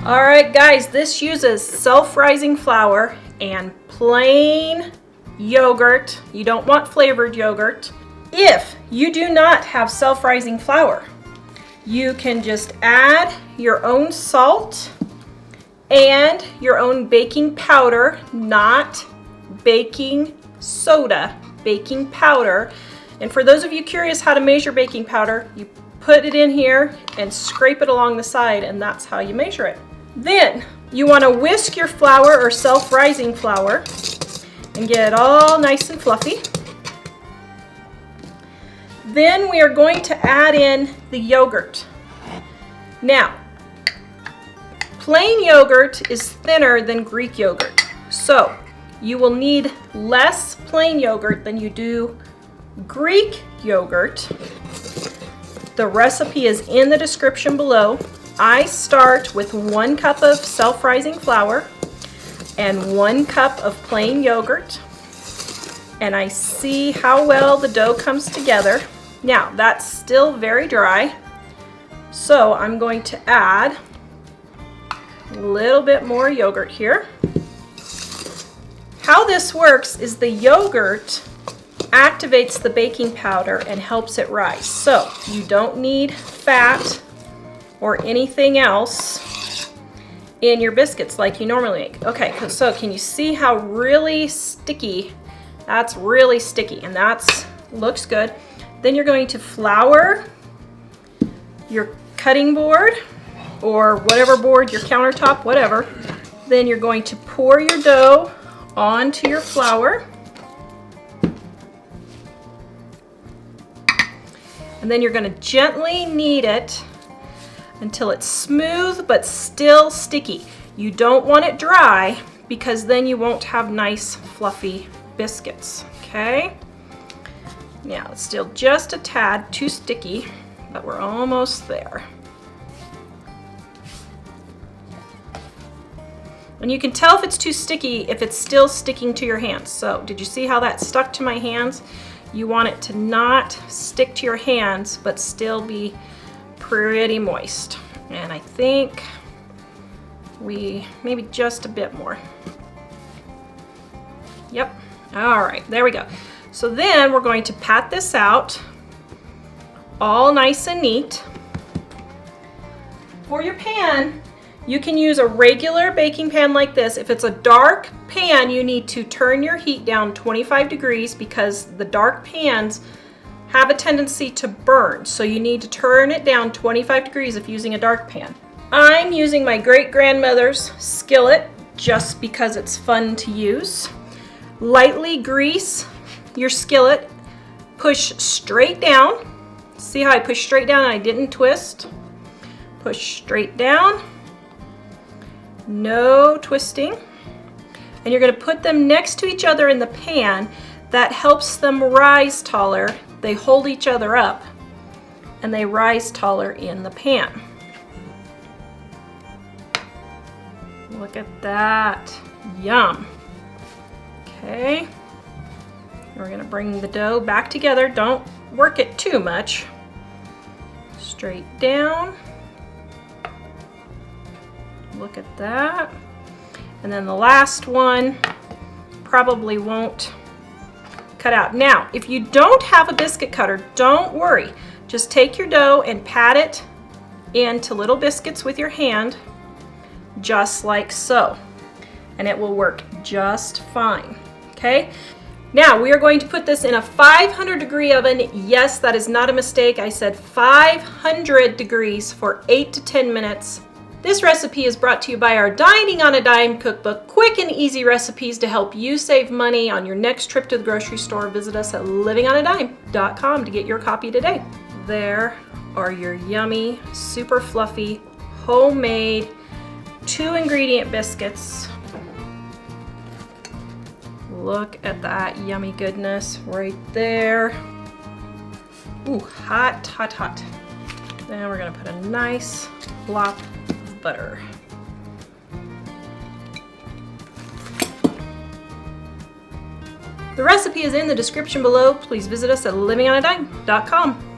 All right, guys, this uses self-rising flour and plain yogurt. You don't want flavored yogurt. If you do not have self-rising flour, you can just add your own salt and your own baking powder, not baking soda, baking powder. And for those of you curious how to measure baking powder, you put it in here and scrape it along the side, and that's how you measure it. Then you want to whisk your flour or self-rising flour and get it all nice and fluffy. Then we are going to add in the yogurt. Now, plain yogurt is thinner than Greek yogurt, so you will need less plain yogurt than you do Greek yogurt. The recipe is in the description below. I start with 1 cup of self-rising flour and 1 cup of plain yogurt, and I see how well the dough comes together. Now, that's still very dry, so I'm going to add a little bit more yogurt here. How this works is the yogurt activates the baking powder and helps it rise. So you don't need fat or anything else in your biscuits like you normally make. Okay, so can you see how really sticky? That's really sticky, and that's looks good. Then you're going to flour your cutting board or whatever board, your countertop, whatever. Then you're going to pour your dough onto your flour. And then you're going to gently knead it until it's smooth but still sticky. You don't want it dry because then you won't have nice fluffy biscuits, okay? Now it's still just a tad too sticky, but we're almost there. And you can tell if it's too sticky if it's still sticking to your hands. So did you see how that stuck to my hands? You want it to not stick to your hands, but still be pretty moist. And I think maybe just a bit more. Yep, all right, there we go. So then we're going to pat this out all nice and neat. For your pan, you can use a regular baking pan like this. If it's a dark pan, you need to turn your heat down 25 degrees because the dark pans have a tendency to burn. So you need to turn it down 25 degrees if using a dark pan. I'm using my great-grandmother's skillet just because it's fun to use. Lightly grease your skillet. Push straight down. See how I pushed straight down and I didn't twist? Push straight down. No twisting. And you're going to put them next to each other in the pan. That helps them rise taller. They hold each other up and they rise taller in the pan. Look at that. Yum. Okay. We're going to bring the dough back together. Don't work it too much. Straight down. Look at that. And then the last one probably won't cut out. Now, if you don't have a biscuit cutter, don't worry. Just take your dough and pat it into little biscuits with your hand, just like so. And it will work just fine, okay? Now, we are going to put this in a 500-degree oven. Yes, that is not a mistake. I said 500 degrees for 8 to 10 minutes. This recipe is brought to you by our Dining on a Dime cookbook. Quick and easy recipes to help you save money on your next trip to the grocery store. Visit us at livingonadime.com to get your copy today. There are your yummy, super fluffy, homemade 2-ingredient biscuits. Look at that yummy goodness right there. Ooh, hot, hot, hot. Then we're gonna put a nice blob of butter. The recipe is in the description below. Please visit us at livingonadime.com.